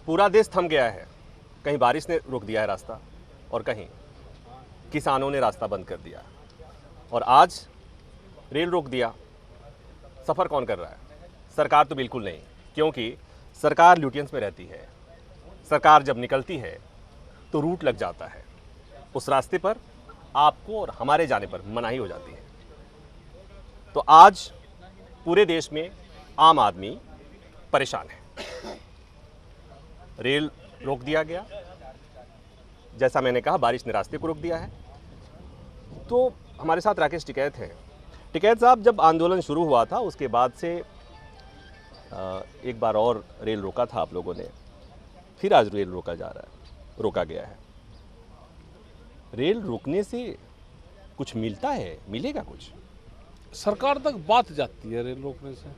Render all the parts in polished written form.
पूरा देश थम गया है। कहीं बारिश ने रोक दिया है रास्ता और कहीं किसानों ने रास्ता बंद कर दिया और आज रेल रोक दिया। सफ़र कौन कर रहा है? सरकार तो बिल्कुल नहीं, क्योंकि सरकार ल्यूटियंस में रहती है। सरकार जब निकलती है तो रूट लग जाता है, उस रास्ते पर आपको और हमारे जाने पर मनाही हो जाती है। तो आज पूरे देश में आम आदमी परेशान है। रेल रोक दिया गया, जैसा मैंने कहा बारिश ने रास्ते को रोक दिया है। तो हमारे साथ राकेश टिकैत हैं। टिकैत साहब, जब आंदोलन शुरू हुआ था उसके बाद से एक बार और रेल रोका था आप लोगों ने, फिर आज रेल रोका गया है। रेल रोकने से कुछ मिलता है, मिलेगा कुछ? सरकार तक बात जाती है रेल रोकने से।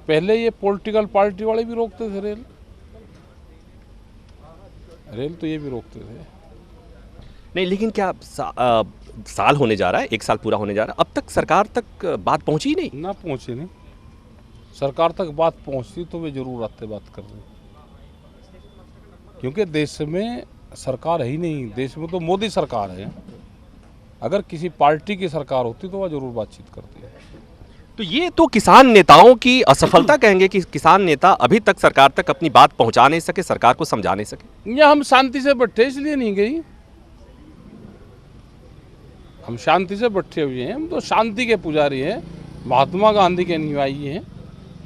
पहले ये पॉलिटिकल पार्टी वाले भी रोकते थे रेल तो ये भी रोकते थे। नहीं, लेकिन क्या साल होने जा रहा है, 1 साल पूरा होने जा रहा है, अब तक सरकार तक बात पहुंची ही नहीं? ना पहुंची नहीं। सरकार तक बात पहुंचती तो वे जरूर आते बात कर रहे, क्योंकि देश में सरकार है ही नहीं। देश में तो मोदी सरकार है। अगर किसी पार्टी की सरकार होती तो वह जरूर बातचीत करती है। तो ये तो किसान नेताओं की असफलता कहेंगे कि किसान नेता अभी तक सरकार तक अपनी बात पहुंचा नहीं सके, सरकार को समझा नहीं सके। या हम शांति से बैठे इसलिए नहीं गई। हम शांति से बैठे हुए हैं, हम तो शांति के पुजारी हैं, महात्मा गांधी के अनुयायी हैं।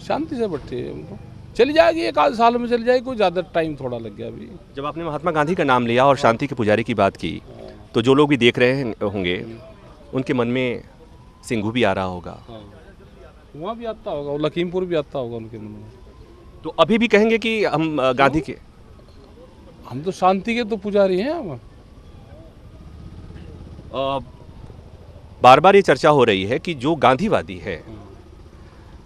शांति से बैठे हैं हम तो। चली जाएगी, 1 साल में चली जाएगी, कोई ज़्यादा टाइम थोड़ा लग गया अभी। जब आपने महात्मा गांधी का नाम लिया और शांति के पुजारी की बात की, तो जो लोग भी देख रहे होंगे उनके मन में सिंघू भी आ रहा होगा। वहाँ भी आता होगा, वो लखीमपुर भी आता होगा उनके मन में। तो अभी भी कहेंगे कि हम गांधी के, हम तो शांति के तो पुजारी हैं। हम बार बार ये चर्चा हो रही है कि जो गांधीवादी है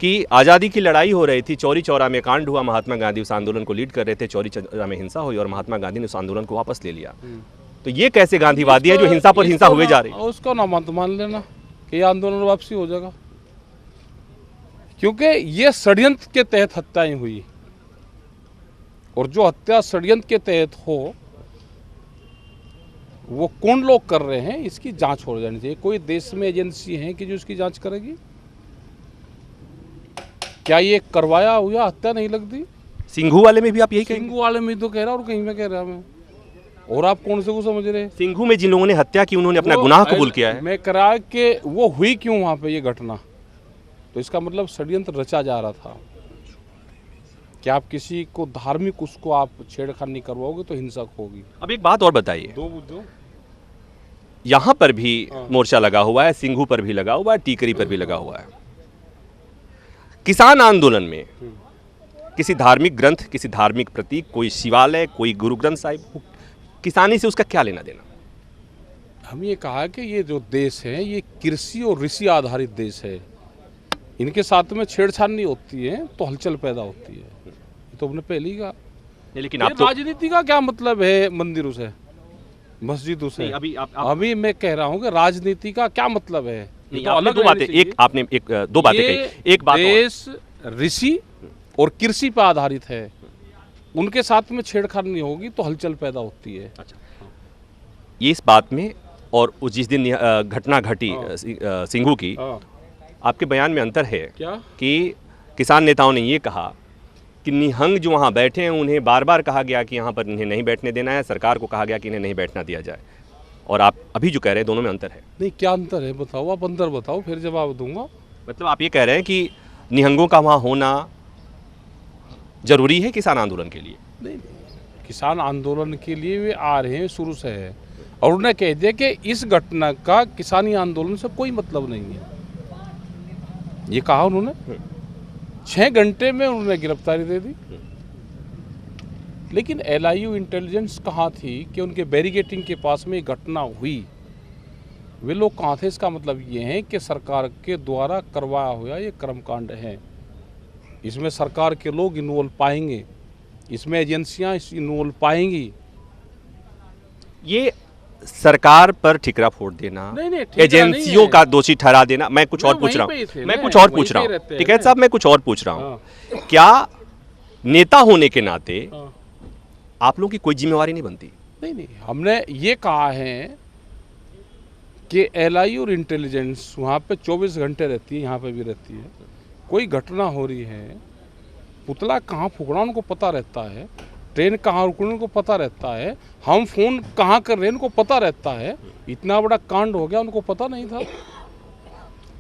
कि आज़ादी की लड़ाई हो रही थी, चौरी चौरा में कांड हुआ, महात्मा गांधी उस आंदोलन को लीड कर रहे थे, चौरी चौरा में हिंसा हुई और महात्मा गांधी ने उस आंदोलन को वापस ले लिया। तो ये कैसे गांधीवादी है जो हिंसा पर हिंसा हुए जा रही है? उसका ना मत मान लेना कि ये आंदोलन वापसी हो जाएगा, क्योंकि ये षड्यंत्र के तहत हत्याएं हुई और जो हत्या षड्यंत्र के तहत हो वो कौन लोग कर रहे हैं, इसकी जांच हो जानी चाहिए। कोई देश में एजेंसी है कि जो इसकी जांच करेगी? क्या ये करवाया हुआ हत्या नहीं लगती? सिंघू वाले में भी आप यही कहेंगे? सिंघू वाले में तो कह रहा और कहीं में कह रहा मैं। और आप कौन से को समझ रहे हैं? सिंघू में जिन लोगों ने हत्या की उन्होंने अपना गुनाह कबूल किया है। मैं कह रहा कि वो हुई क्यों वहां पे ये घटना, तो इसका मतलब षड्यंत्र रचा जा रहा था कि आप किसी को धार्मिक उसको आप छेड़खानी करवाओगे तो हिंसक होगी। अब एक बात और बताइए, दो यहाँ पर भी मोर्चा लगा हुआ है, सिंघू पर भी लगा हुआ है, टीकरी पर भी लगा हुआ है। किसान आंदोलन में किसी धार्मिक ग्रंथ, किसी धार्मिक प्रतीक, कोई शिवालय, कोई गुरु ग्रंथ साहिब, किसानी से उसका क्या लेना देना? हम ये कहा कि ये जो देश है ये कृषि और ऋषि आधारित देश है। इनके साथ में छेड़छाड़ नहीं होती है तो हलचल पैदा होती है। ये तो हमने पहले ही कहा। लेकिन आप तो राजनीति का क्या मतलब है मंदिरों से, मस्जिदों से? अभी मैं कह रहा हूँ कि राजनीति का क्या मतलब है। तो अलग दो बातें, एक आपने दो बातें कही। एक बात, देश ऋषि और कृषि पर आधारित है, उनके साथ में छेड़छाड़ नहीं होगी तो हलचल पैदा होती है। अच्छा, ये इस बात में और जिस दिन घटना घटी सिंघू की, आपके बयान में अंतर है क्या? कि किसान नेताओं ने ये कहा कि निहंग जो वहाँ बैठे हैं उन्हें बार बार कहा गया कि यहाँ पर इन्हें नहीं बैठने देना है, सरकार को कहा गया कि इन्हें नहीं बैठना दिया जाए, और आप अभी जो कह रहे हैं दोनों में अंतर है। नहीं, क्या अंतर है बताओ, आप अंतर बताओ फिर जवाब दूंगा। मतलब आप ये कह रहे हैं कि निहंगों का वहाँ होना जरूरी है किसान आंदोलन के लिए? नहीं, किसान आंदोलन के लिए वे आ रहे हैं, शुरू से है, और उन्हें कह दिया कि इस घटना का किसानी आंदोलन से कोई मतलब नहीं है। ये कहा उन्होंने, 6 घंटे में उन्होंने गिरफ्तारी दे दी। लेकिन LIU इंटेलिजेंस कहाँ थी कि उनके बैरिकेटिंग के पास में घटना हुई? वे लोग कहाँ थे? इसका मतलब ये है कि सरकार के द्वारा करवाया हुआ ये कर्मकांड है। इसमें सरकार के लोग इन्वॉल्व पाएंगे, इसमें एजेंसियां इन्वॉल्व पाएंगी। ये सरकार पर ठिकरा फोड़ देना, नहीं, एजेंसियों का दोषी ठहरा देना। मैं कुछ और पूछ रहा हूँ, टिकैत साहब, मैं कुछ और पूछ रहा हूँ। क्या नेता होने के नाते हाँ। आप लोगों की कोई जिम्मेवारी नहीं बनती? नहीं, हमने ये कहा है कि एलआई और इंटेलिजेंस वहाँ पे 24 घंटे रहती है, यहाँ पे भी रहती है। कोई घटना हो रही है, पुतला कहाँ फूकना उनको पता रहता है, ट्रेन कहाँ रुकनी उनको पता रहता है, हम फोन कहाँ कर रहे हैं उनको पता रहता है। इतना बड़ा कांड हो गया उनको पता नहीं था?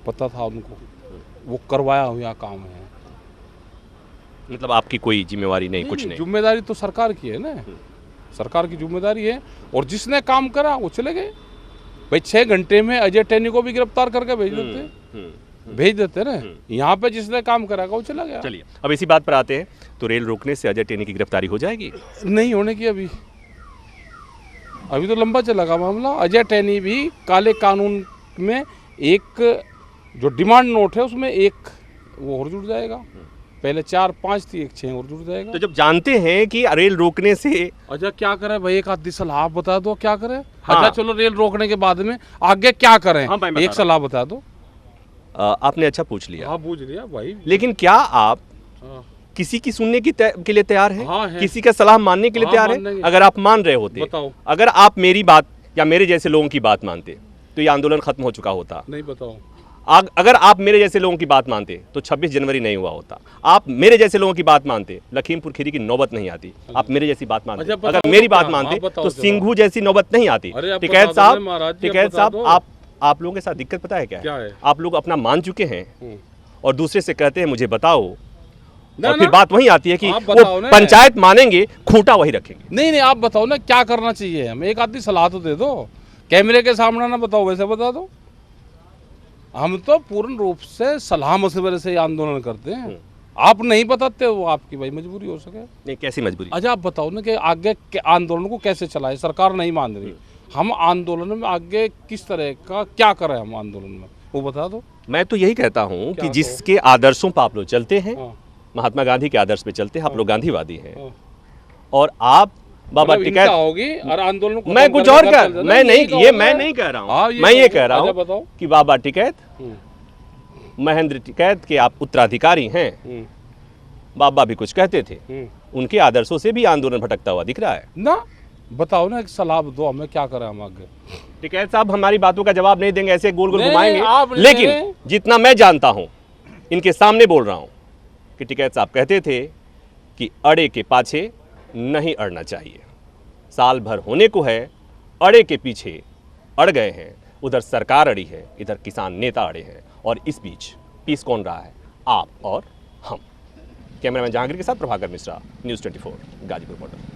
पता था उनको, वो करवाया हुआ काम है। मतलब आपकी कोई जिम्मेवारी नहीं, कुछ नहीं? जिम्मेदारी तो सरकार की है ना, सरकार की जिम्मेदारी है। और जिसने काम करा वो चले गए भाई। 6 घंटे में अजय टैनी को भी गिरफ्तार करके भेज देते ना। यहाँ पे जिसने काम करा वो चला गया। चलिए अब इसी बात पर आते हैं, तो रेल रोकने से अजय टैनी की गिरफ्तारी हो जाएगी? नहीं होने की अभी तो लंबा चलेगा मामला। अजय टैनी भी काले कानून में एक जो डिमांड नोट है उसमें एक वो और जुड़ जाएगा। पहले 4-5 थी, एक 6 और जुड़ जाएगा। तो जब जानते हैं कि रेल रोकने से अच्छा क्या करें भाई, एक आधी सलाह आप बता दो क्या करें। हाँ। अच्छा चलो रेल रोकने के बाद में आगे क्या करें, हाँ, एक सलाह बता दो। आपने अच्छा पूछ लिया। हाँ पूछ लिया भाई। लेकिन क्या आप हाँ। किसी की सुनने के लिए तैयार हैं? हाँ, है। किसी का सलाह मानने के लिए हाँ, तैयार हैं? मानेंगे। अगर आप मान रहे होते, बताओ। अगर आप मेरी बात या मेरे जैसे लोगों की बात मानते तो ये आंदोलन खत्म हो चुका होता। नहीं बताओ। अगर आप मेरे जैसे लोगों की बात मानते तो 26 जनवरी नहीं हुआ होता। आप मेरे जैसे लोगों की बात मानते, लखीमपुर खीरी की नौबत नहीं आती। आप मेरे जैसी बात मानते, अच्छा, बताओ अगर तो मेरी क्या? बात हाँ, मानते बताओ तो जरा। सिंघू जैसी नौबत नहीं आती। अरे, अब टिकैत बता दो साहब, महाराज जी, अब टिकैत बता साहब, दो। आप लोगों के साथ दिक्कत पता है क्या क्या है? आप लोग अपना मान चुके हैं और दूसरे से कहते हैं मुझे बताओ, ना, और फिर ना। बात वही आती है कि आप वो बताओ ना। पंचायत मानेंगे, खूंटा वही रखेंगे। नहीं आप बताओ ना क्या करना चाहिए हमें, एक आधी सलाह तो दे दो। कैमरे के सामने ना बताओ, वैसे बता दो। हम तो पूर्ण रूप से सलाह मशवरे से आंदोलन करते हैं। आप नहीं बताते वो आपकी भाई मजबूरी हो सके। नहीं, कैसी मजबूरी? अच्छा आप बताओ ना कि आगे के आंदोलन को कैसे चलाए, सरकार नहीं मान रही। हम आंदोलन में आगे किस तरह का क्या करें, हम आंदोलन में वो बता दो। मैं तो यही कहता हूं क्या कि तो? जिसके आदर्शों पर आप लोग चलते हैं, हाँ। महात्मा गांधी के आदर्श पे चलते हैं, आप लोग गांधीवादी हैं, हाँ। और आप बाबा मतलब टिकैत इनका होगी और आंदोलन को मैं खत्म कुछ करके और घर कह चल जाना, मैं नहीं यही ये कहोगे? मैं नहीं कह रहा हाँ, हूं, मैं ये कहोगे। कह रहा अच्छा, हूं बताओ। कि बाबा टिकैत, महेंद्र टिकैत के आप उत्तराधिकारी हैं। बाबा भी कुछ कहते थे, उनके आदर्शों से भी आंदोलन भटकता हुआ दिख रहा है ना। बताओ ना एक सलाह दो हमें, क्या करें हम आगे। टिकैत साहब हमारी बातों का जवाब नहीं देंगे, ऐसे गोल गोल नहीं, घुमाएंगे। आप नहीं लेकिन देंगे। जितना मैं जानता हूं, इनके सामने बोल रहा हूं कि टिकैत साहब कहते थे कि अड़े के पाछे नहीं अड़ना चाहिए। साल भर होने को है, अड़े के पीछे अड़ गए हैं। उधर सरकार अड़ी है, इधर किसान नेता अड़े हैं, और इस बीच पीस कौन रहा है? आप और हम। कैमरामैन जहांगीर के साथ प्रभाकर मिश्रा, न्यूज़ 24 गाजीपुर बॉर्डर।